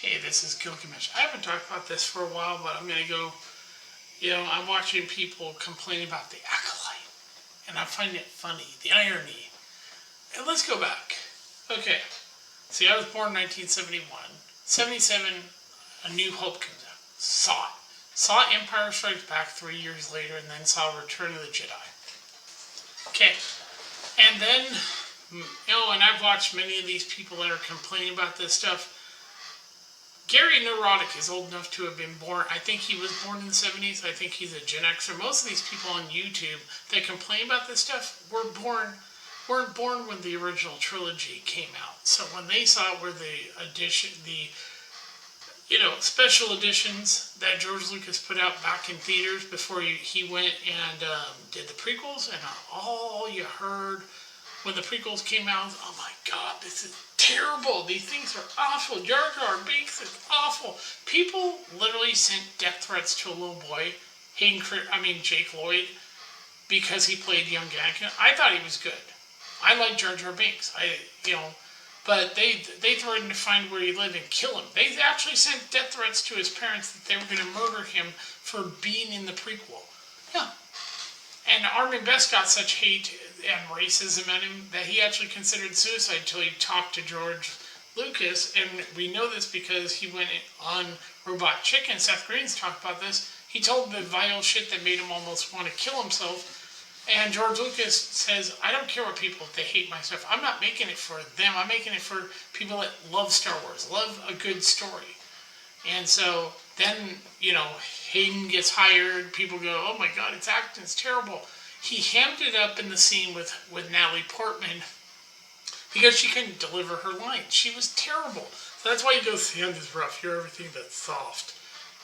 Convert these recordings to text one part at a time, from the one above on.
Hey, this is Gilgamesh. I haven't talked about this for a while, but I'm going to go. I'm watching people complain about the acolyte, and I find it funny, the irony. And let's go back. Okay, see, I was born in 1971. 77, A New Hope comes out. Saw it. Saw Empire Strikes Back 3 years later, and then saw Return of the Jedi. Okay, and then, and I've watched many of these people that are complaining about this stuff. Gary Neurotic is old enough to have been born. I think he was born in the 70s. I think he's a Gen Xer. Most of these people on YouTube that complain about this stuff weren't born when the original trilogy came out. So when they saw where special editions that George Lucas put out back in theaters before he went and did the prequels, and all you heard when the prequels came out, oh my God, this is terrible. These things are awful. Jar Jar Binks is awful. People literally sent death threats to a little boy, Jake Lloyd, because he played young Anakin. I thought he was good. I like Jar Jar Binks. But they threatened to find where he lived and kill him. They actually sent death threats to his parents that they were going to murder him for being in the prequel. Yeah. And Armin Best got such hate and racism at him that he actually considered suicide until he talked to George Lucas. And we know this because he went on Robot Chicken. Seth Green's talked about this. He told the vile shit that made him almost want to kill himself. And George Lucas says, I don't care what people, if they hate my stuff. I'm not making it for them. I'm making it for people that love Star Wars, love a good story. And so then, Hayden gets hired. People go, oh my God, it's acting, it's terrible. He hammed it up in the scene with Natalie Portman because she couldn't deliver her lines. She was terrible. So that's why he goes, the hand is rough, you're everything that's soft.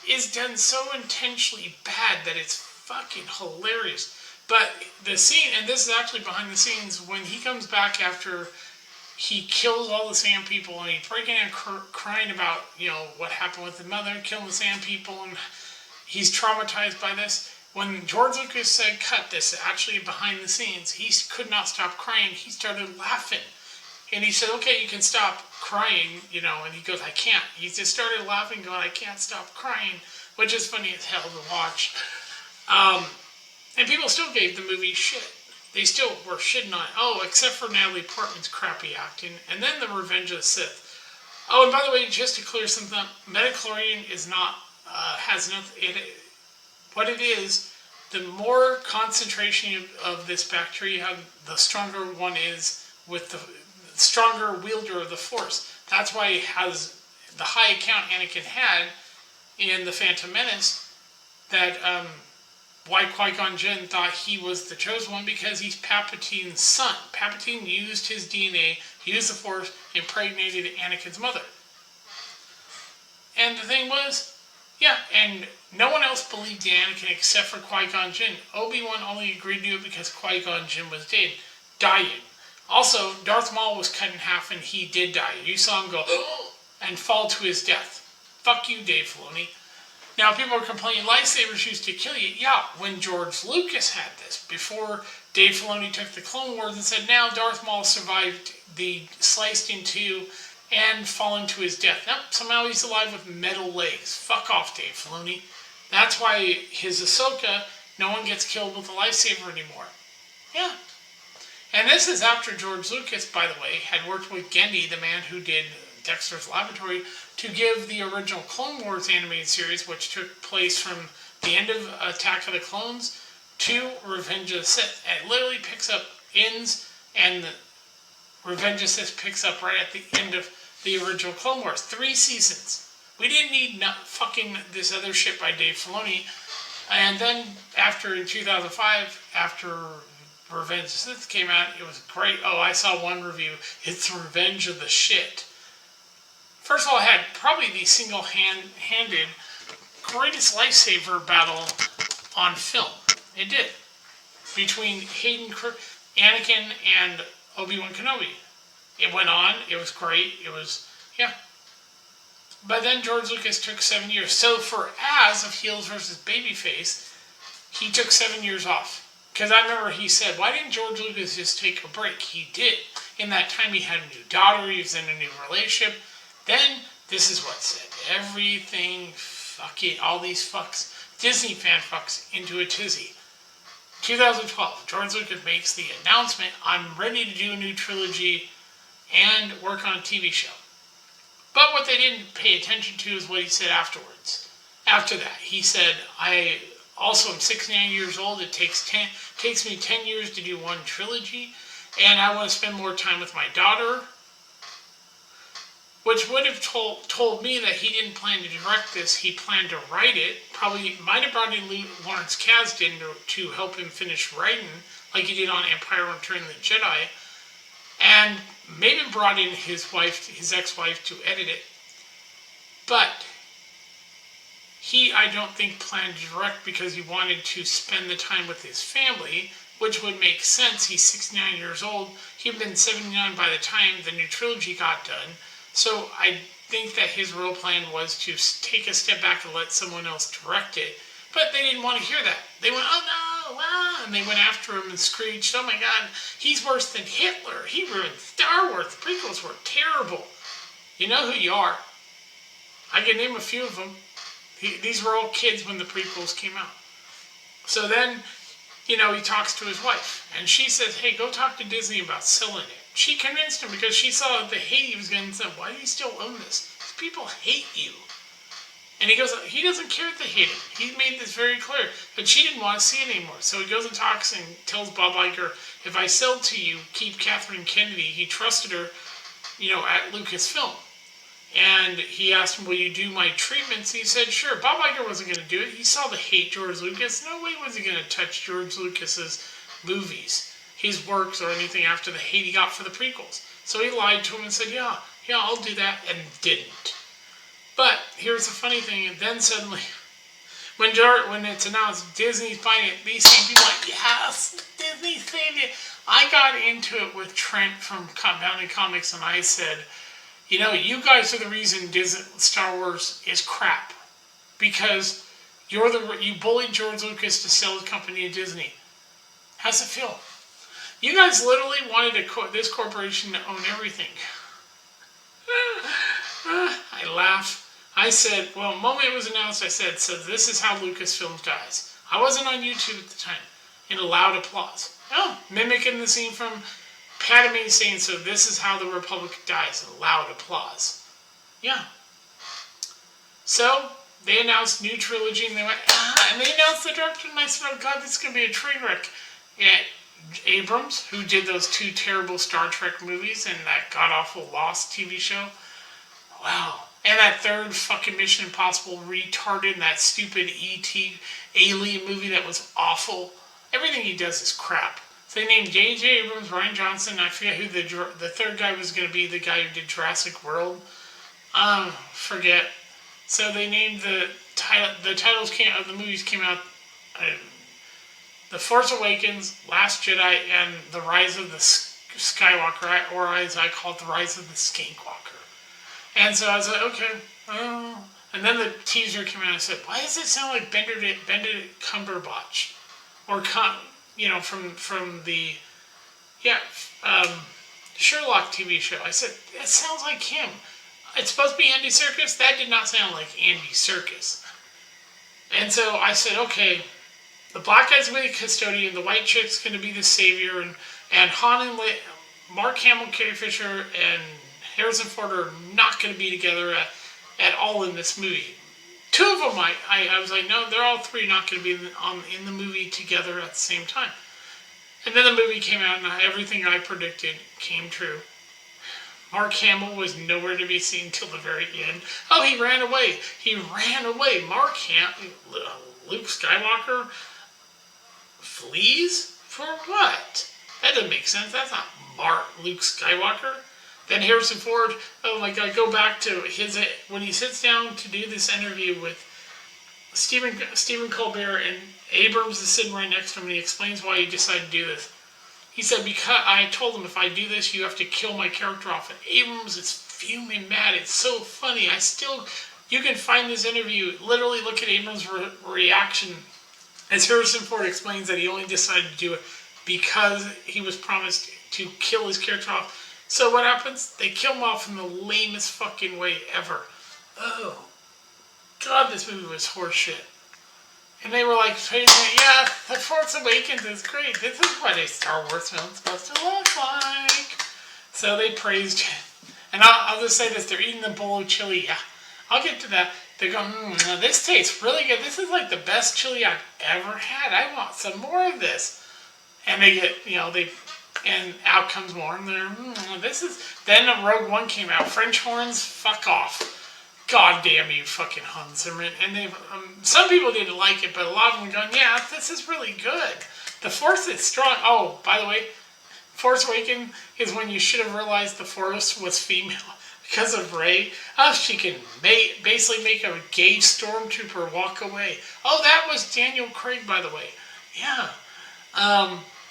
It's done so intentionally bad that it's fucking hilarious. But the scene, and this is actually behind the scenes, when he comes back after he kills all the Sand people and he's breaking and crying about, what happened with the mother, killing the Sand people, and he's traumatized by this. When George Lucas said, cut this, actually behind the scenes, he could not stop crying. He started laughing. And he said, okay, you can stop crying, and he goes, I can't. He just started laughing, going, I can't stop crying, which is funny as hell to watch. And people still gave the movie shit. They still were shitting on it. Oh, except for Natalie Portman's crappy acting. And then the Revenge of the Sith. Oh, and by the way, just to clear something up, metachlorine is not, has nothing, what it is, the more concentration of this bacteria, the stronger one is with the stronger wielder of the Force. That's why it has the high account Anakin had in The Phantom Menace, that, why Qui-Gon Jinn thought he was the chosen one, because he's Palpatine's son. Palpatine used his DNA, used the Force, impregnated Anakin's mother. And the thing was, and no one else believed in Anakin except for Qui-Gon Jinn. Obi-Wan only agreed to it because Qui-Gon Jinn was dying. Also, Darth Maul was cut in half and he did die. You saw him go, and fall to his death. Fuck you, Dave Filoni. Now, people are complaining, lightsabers used to kill you. Yeah, when George Lucas had this, before Dave Filoni took the Clone Wars and said, now Darth Maul survived the sliced in two and fallen to his death. Nope, somehow he's alive with metal legs. Fuck off, Dave Filoni. That's why his Ahsoka, no one gets killed with a lightsaber anymore. Yeah. And this is after George Lucas, by the way, had worked with Genndy, the man who did Dexter's Laboratory, to give the original Clone Wars animated series, which took place from the end of Attack of the Clones to Revenge of the Sith. And it literally ends, and Revenge of the Sith picks up right at the end of the original Clone Wars. 3 seasons. We didn't need fucking this other shit by Dave Filoni. And then in 2005, after Revenge of the Sith came out, it was great. Oh, I saw one review. It's Revenge of the Shit. First of all, it had probably the single-handed greatest lightsaber battle on film. It did. Between Anakin and Obi-Wan Kenobi. It went on. It was great. It was, But then George Lucas took 7 years. So for As of Heels versus Babyface, he took 7 years off. Because I remember he said, why didn't George Lucas just take a break? He did. In that time, he had a new daughter. He was in a new relationship. Then This is what said. Everything fucking, all these fucks, Disney fan fucks into a tizzy. 2012, George Lucas makes the announcement, I'm ready to do a new trilogy and work on a TV show. But what they didn't pay attention to is what he said afterwards. After that, he said, I also am 69 years old. It takes me 10 years to do one trilogy, and I want to spend more time with my daughter, which would have told me that he didn't plan to direct this. He planned to write it. Probably might have brought in Lawrence Kasdan to help him finish writing, like he did on Empire Return of the Jedi, and maybe brought in his ex-wife, to edit it. But he, I don't think, planned to direct because he wanted to spend the time with his family, which would make sense. He's 69 years old. He'd been 79 by the time the new trilogy got done. So I think that his real plan was to take a step back and let someone else direct it. But they didn't want to hear that. They went, oh no, ah, and they went after him and screeched, oh my God, he's worse than Hitler. He ruined Star Wars. The prequels were terrible. You know who you are. I can name a few of them. These were all kids when the prequels came out. So then, he talks to his wife. And she says, hey, go talk to Disney about selling it. She convinced him because she saw the hate he was getting and said, why do you still own this? These people hate you. And he goes, he doesn't care if they hate him. He made this very clear. But she didn't want to see it anymore. So he goes and talks and tells Bob Iger, if I sell to you, keep Kathleen Kennedy. He trusted her, at Lucasfilm. And he asked him, will you do my treatments? He said, sure. Bob Iger wasn't going to do it. He saw the hate George Lucas. No way was he going to touch George Lucas's movies, his works, or anything after the hate he got for the prequels. So he lied to him and said, yeah, I'll do that, and didn't. But here's the funny thing, and then suddenly, when it's announced Disney's buying it, these same people are like, yes, Disney saved it. I got into it with Trent from Bounding Comics, and I said, you guys are the reason Star Wars is crap. Because you bullied George Lucas to sell his company to Disney. How's it feel? You guys literally wanted this corporation to own everything. I laugh. I said, well, the moment it was announced, I said, so this is how Lucasfilm dies. I wasn't on YouTube at the time. In a loud applause. Oh, mimicking the scene from Padme saying, so this is how the Republic dies. A loud applause. Yeah. So, they announced new trilogy, and they went, and they announced the director, and I said, oh God, this is going to be a train wreck. Yeah, Abrams, who did those 2 terrible Star Trek movies and that god-awful Lost TV show. Wow. And that 3rd fucking Mission Impossible retarded, and that stupid E.T. alien movie that was awful. Everything he does is crap. So they named J.J. Abrams, Rian Johnson, I forget who the 3rd guy was going to be, the guy who did Jurassic World. Forget. So they named the titles of the movies came out, The Force Awakens, Last Jedi, and The Rise of the Skywalker, or as I call it, The Rise of the Skankwalker. And so I was like, okay. And then the teaser came out and I said, why does it sound like Benedict Cumberbatch? Or, from the, Sherlock TV show. I said, that sounds like him. It's supposed to be Andy Serkis? That did not sound like Andy Serkis. And so I said, okay, the black guy's going to be the custodian, the white chick's going to be the savior, and Han and Mark Hamill, Carrie Fisher, and Harrison Ford are not going to be together at all in this movie. 2 of them, I was like, no, they're all 3 not going to be in the movie together at the same time. And then the movie came out, and everything I predicted came true. Mark Hamill was nowhere to be seen till the very end. Oh, he ran away. Mark Hamill, Luke Skywalker, flees? For what? That doesn't make sense. That's not Luke Skywalker. Then Harrison Ford, oh my God, go back to when he sits down to do this interview with Stephen Colbert, and Abrams is sitting right next to him, and he explains why he decided to do this. He said, because I told him if I do this, you have to kill my character off. And Abrams is fuming mad. It's so funny. You can find this interview, literally look at Abrams' reaction as Harrison Ford explains that he only decided to do it because he was promised to kill his character off. So what happens? They kill him off in the lamest fucking way ever. oh, God, this movie was horseshit. And they were like, yeah, The Force Awakens is great. This is what a Star Wars film is supposed to look like. So they praised it. And I'll just say this, they're eating the bowl of chili. Yeah, I'll get to that. They're going, this tastes really good. This is like the best chili I've ever had. I want some more of this. And they get, and out comes more. And they're, then Rogue One came out. French horns, fuck off. God damn you, fucking Hans Zimmer. And they, some people didn't like it, but a lot of them going, yeah, this is really good. The Force is strong. Oh, by the way, Force Awakens is when you should have realized the Force was female because of Rey. Oh, she can basically make a gay stormtrooper walk away. Oh, that was Daniel Craig, by the way. Yeah.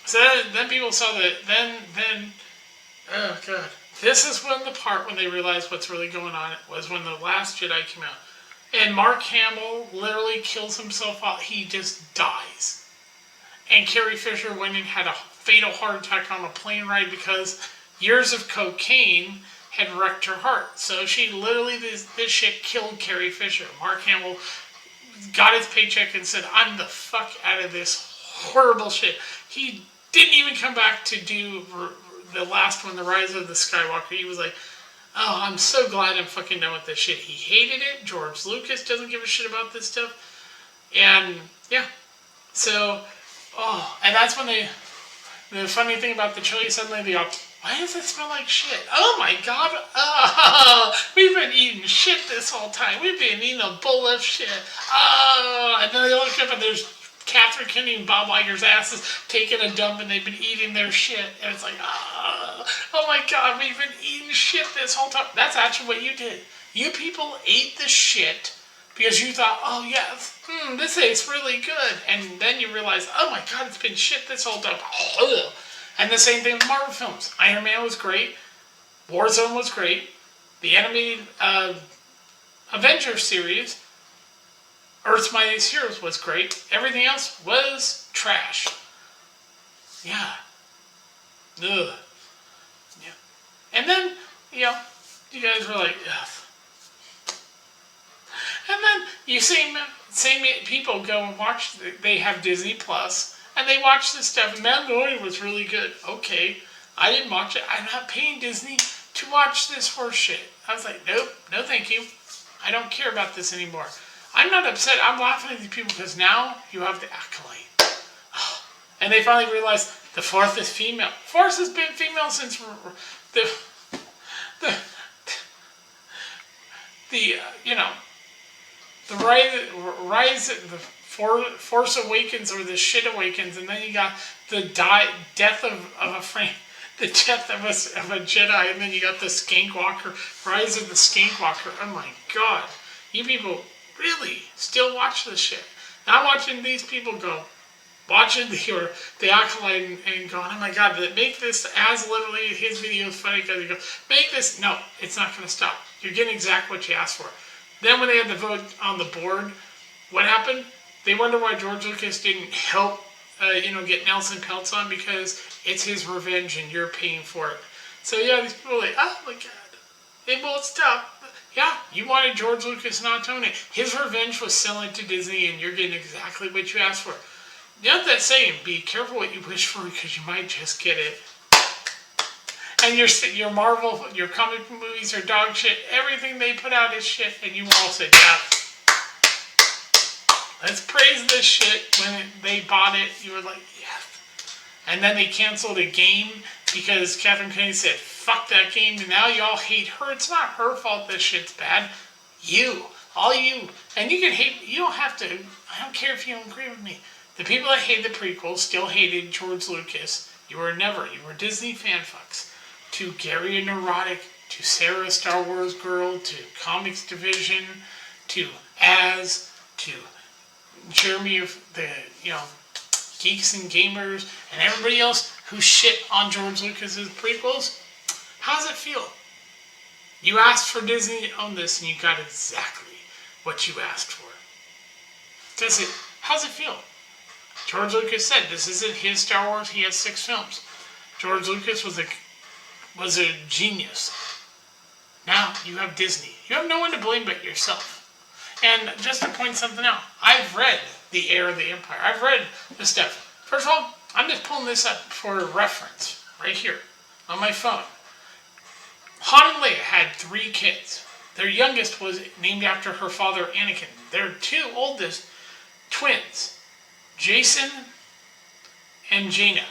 So then people saw that. Then, oh god. This is when the part when they realized what's really going on was when The Last Jedi came out. And Mark Hamill literally kills himself off. He just dies. And Carrie Fisher went and had a fatal heart attack on a plane ride because years of cocaine had wrecked her heart. So she literally, this shit killed Carrie Fisher. Mark Hamill got his paycheck and said, I'm the fuck out of this horrible shit. He didn't even come back to do the last one, The Rise of the Skywalker. He was like, oh, I'm so glad I'm fucking done with this shit. He hated it. George Lucas doesn't give a shit about this stuff. And, yeah. So, and that's when the funny thing about the chili, suddenly they go, why does it smell like shit? Oh my god, we've been eating shit this whole time. We've been eating a bowl of shit. And then they look up and there's Catherine Kennedy and Bob Iger's asses taking a dump and they've been eating their shit. And it's like, oh my god, we've been eating shit this whole time. That's actually what you did. You people ate the shit because you thought, oh yes, this tastes really good. And then you realize, oh my god, it's been shit this whole time. And the same thing with Marvel films. Iron Man was great. Warzone was great. The animated Avengers series, Earth's Mightiest Heroes, was great. Everything else was trash. Yeah. Ugh. Yeah. And then, you guys were like, ugh. And then you same people go and watch, they have Disney Plus, and they watch this stuff, and Mandalorian was really good. Okay, I didn't watch it. I'm not paying Disney to watch this horse shit. I was like, nope, no thank you. I don't care about this anymore. I'm not upset. I'm laughing at these people because now you have the accolade. And they finally realized the Force is female. Force has been female since the rise, the Force Awakens or the shit awakens, and then you got the death of a frame, the death of a Jedi, and then you got the Skankwalker, Rise of the Skankwalker. Oh my god, you people really still watch this shit? Now I'm watching these people go, watching the Acolyte and going, oh my god, make this as literally his video is funny because he goes, make this. No, it's not going to stop. You're getting exactly what you asked for. Then when they had the vote on the board, what happened? They wonder why George Lucas didn't help, get Nelson Peltz on, because it's his revenge and you're paying for it. So yeah, these people are like, oh my god, it won't stop. Yeah, you wanted George Lucas not to own it. His revenge was selling to Disney and you're getting exactly what you asked for. You know that saying, be careful what you wish for because you might just get it. And your Marvel, your comic movies are dog shit. Everything they put out is shit. And you all said, yeah, let's praise this shit. When they bought it, you were like, yes. And then they canceled a game because Catherine Kennedy said, fuck that game. And now y'all hate her. It's not her fault this shit's bad. You. All you. And you can hate, you don't have to, I don't care if you don't agree with me. The people that hate the prequels still hated George Lucas. You were Disney fanfucks. To Gary a Neurotic, to Sarah a Star Wars girl, to Comics Division, to Az, to Jeremy of the, Geeks and Gamers, and everybody else who shit on George Lucas's prequels. How does it feel? You asked for Disney to own this and you got exactly what you asked for. How's it feel? George Lucas said this isn't his Star Wars, he has 6 films. George Lucas was a genius. Now you have Disney. You have no one to blame but yourself. And just to point something out, I've read The Heir of the Empire. I've read the stuff. First of all, I'm just pulling this up for reference right here on my phone. Han and Leia had 3 kids. Their youngest was named after her father, Anakin. Their 2 oldest twins, Jason and Jaina.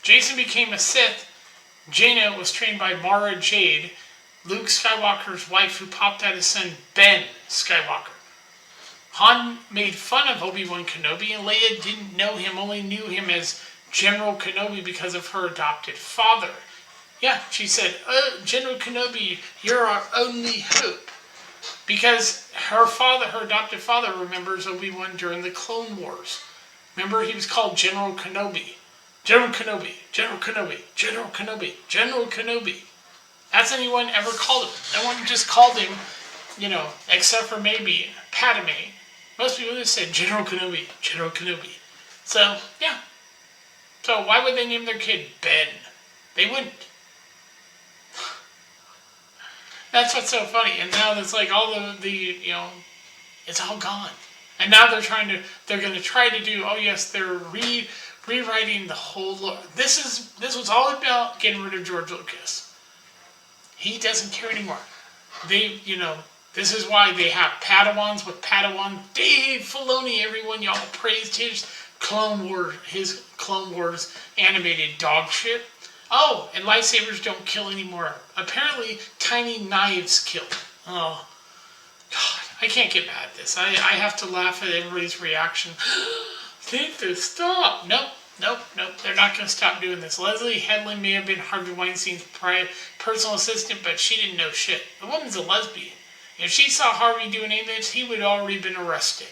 Jason became a Sith. Jaina was trained by Mara Jade, Luke Skywalker's wife, who popped out his son, Ben Skywalker. Han made fun of Obi-Wan Kenobi, and Leia didn't know him, only knew him as General Kenobi because of her adopted father. Yeah, she said, General Kenobi, you're our only hope. Because her father, her adopted father, remembers Obi-Wan during the Clone Wars. Remember, he was called General Kenobi. General Kenobi, General Kenobi, General Kenobi, General Kenobi. That's anyone ever called him. No one just called him, except for maybe Padme. Most people just said General Kenobi, General Kenobi. So, yeah. So why would they name their kid Ben? They wouldn't. That's what's so funny. And now it's like all the it's all gone. And now they're going to try to do, they're rewriting the whole lore. This was all about getting rid of George Lucas. He doesn't care anymore. This is why they have Padawans with Padawan. Dave Filoni, everyone, y'all praised his Clone Wars animated dog shit. Oh, and lightsabers don't kill anymore. Apparently, tiny knives kill. Oh, God, I can't get mad at this. I have to laugh at everybody's reaction. Think to stop. Nope. They're not going to stop doing this. Leslie Headland may have been Harvey Weinstein's personal assistant, but she didn't know shit. The woman's a lesbian. If she saw Harvey doing any of this, he would have already been arrested.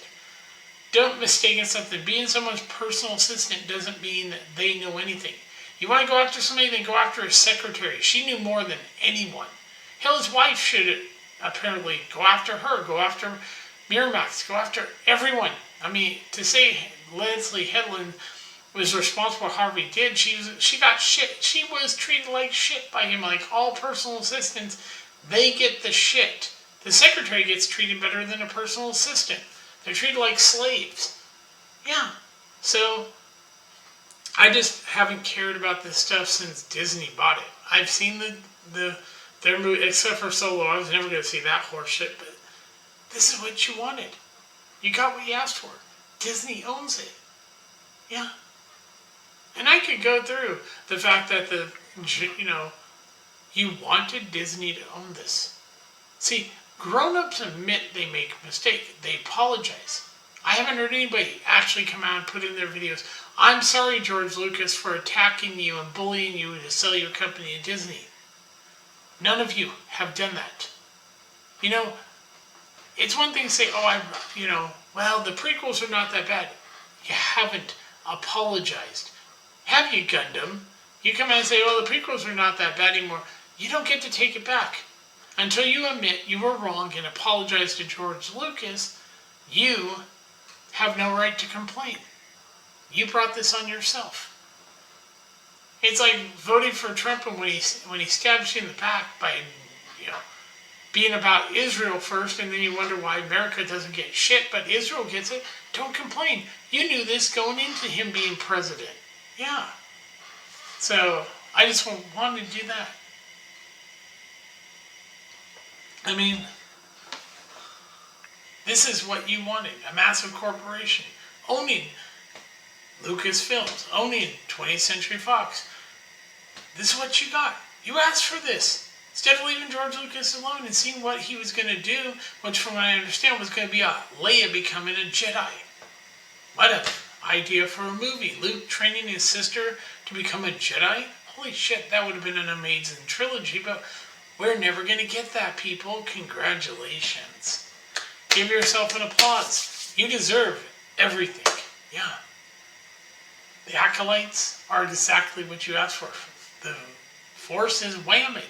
Don't mistake something. Being someone's personal assistant doesn't mean that they know anything. You want to go after somebody, then go after his secretary. She knew more than anyone. Hell, his wife should apparently go after her, go after Miramax, go after everyone. I mean, to say Leslie Headland was responsible for Harvey did, she got shit. She was treated like shit by him. Like all personal assistants, they get the shit. The secretary gets treated better than a personal assistant. They're treated like slaves. Yeah. So, I just haven't cared about this stuff since Disney bought it. I've seen their movie, except for Solo. I was never going to see that horse shit, but this is what you wanted. You got what you asked for. Disney owns it. Yeah. And I could go through the fact that you wanted Disney to own this. See, grown-ups admit they make a mistake. They apologize. I haven't heard anybody actually come out and put in their videos, I'm sorry, George Lucas, for attacking you and bullying you to sell your company to Disney. None of you have done that. It's one thing to say, well, the prequels are not that bad. You haven't apologized. Have you, Gundam? You come out and say, well, the prequels are not that bad anymore. You don't get to take it back. Until you admit you were wrong and apologize to George Lucas, you have no right to complain. You brought this on yourself. It's like voting for Trump and when he stabs you in the back by, being about Israel first, and then you wonder why America doesn't get shit, but Israel gets it. Don't complain. You knew this going into him being president. Yeah. So, I just wanted to do that. I mean, this is what you wanted. A massive corporation owning Lucasfilms, owning 20th Century Fox. This is what you got. You asked for this. Instead of leaving George Lucas alone and seeing what he was going to do, which from what I understand was going to be a Leia becoming a Jedi. What an idea for a movie. Luke training his sister to become a Jedi? Holy shit, that would have been an amazing trilogy, but we're never going to get that, people. Congratulations. Give yourself an applause. You deserve everything. Yeah. The acolytes are exactly what you asked for. The Force is whamming.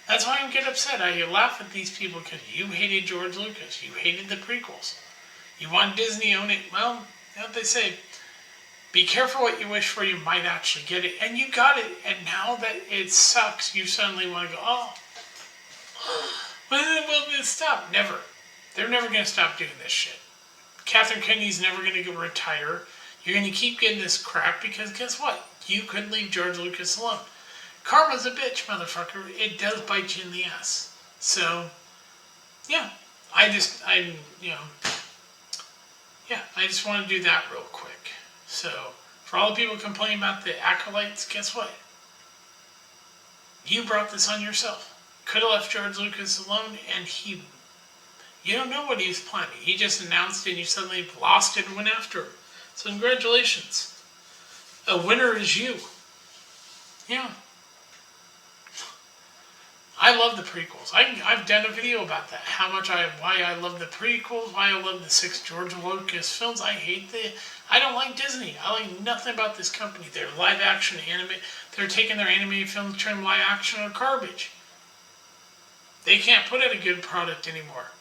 That's why I get upset. I laugh at these people because you hated George Lucas. You hated the prequels. You want Disney to own it. Well, you know what they say. Be careful what you wish for. You might actually get it. And you got it. And now that it sucks, you suddenly want to go, oh, When will this stop? Never. They're never going to stop doing this shit. Catherine Kennedy's never going to retire. You're going to keep getting this crap because guess what? You couldn't leave George Lucas alone. Karma's a bitch, motherfucker. It does bite you in the ass. So, yeah. I just want to do that real quick. So, for all the people complaining about the acolytes, guess what? You brought this on yourself. Could have left George Lucas alone, and you don't know what he was planning. He just announced it, and you suddenly lost it and went after him. So congratulations. A winner is you. Yeah. I love the prequels. I've done a video about that. Why I love the prequels, why I love the 6 George Lucas films. I don't like Disney. I like nothing about this company. They're live action anime. They're taking their animated films, turning live action or garbage. They can't put out a good product anymore.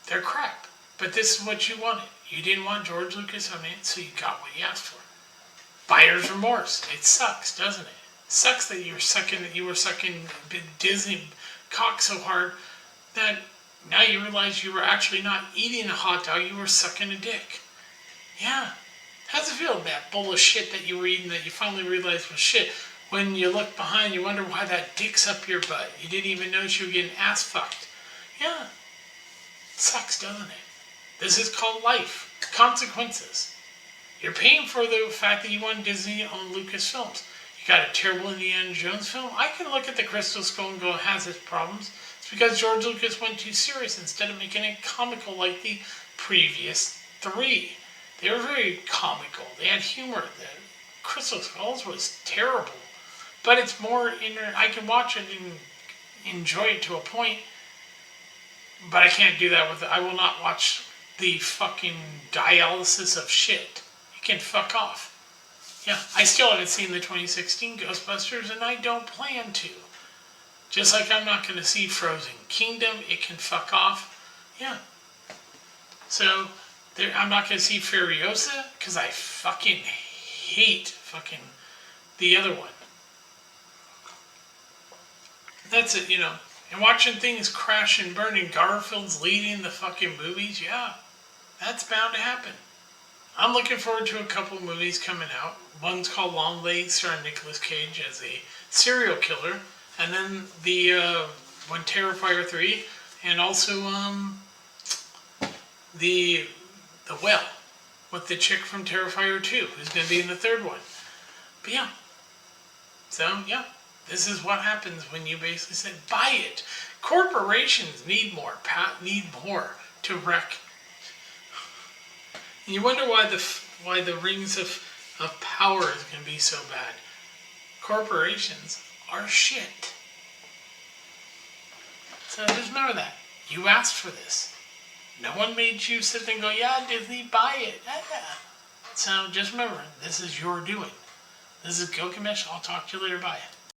They're crap. But this is what you wanted. You didn't want George Lucas on it, so you got what you asked for. Buyer's remorse. It sucks, doesn't it? Sucks that you were sucking Disney cock so hard that now you realize you were actually not eating a hot dog, you were sucking a dick. Yeah. How's it feel, that bowl of shit that you were eating that you finally realized was shit? When you look behind, you wonder why that dick's up your butt. You didn't even notice you were getting ass fucked. Yeah. Sucks, doesn't it? This is called life. Consequences. You're paying for the fact that you want Disney to own Lucasfilms. You got a terrible Indiana Jones film. I can look at the Crystal Skull and go, it has its problems. It's because George Lucas went too serious instead of making it comical like the previous 3. They were very comical. They had humor. The Crystal Skulls was terrible. But it's more I can watch it and enjoy it to a point. But I can't do that with it. I will not watch the fucking dialysis of shit. You can fuck off. Yeah, I still haven't seen the 2016 Ghostbusters, and I don't plan to. Just like I'm not going to see Frozen Kingdom, it can fuck off. Yeah. So, I'm not going to see Furiosa, because I fucking hate the other one. That's it, And watching things crash and burn and Garfield's leading the fucking movies, yeah, that's bound to happen. I'm looking forward to a couple of movies coming out. One's called Long Legs, starring Nicolas Cage as a serial killer. And then the one Terrifier 3. And also the Well, with the chick from Terrifier 2, who's going to be in the third one. But yeah. So, yeah. This is what happens when you basically say, buy it. Corporations need more to wreck. And you wonder why the rings of power is going to be so bad. Corporations are shit. So just remember that. You asked for this. No one made you sit there and go, yeah, Disney, buy it. Yeah. So just remember, this is your doing. This is Gilgamesh. I'll talk to you later. Bye.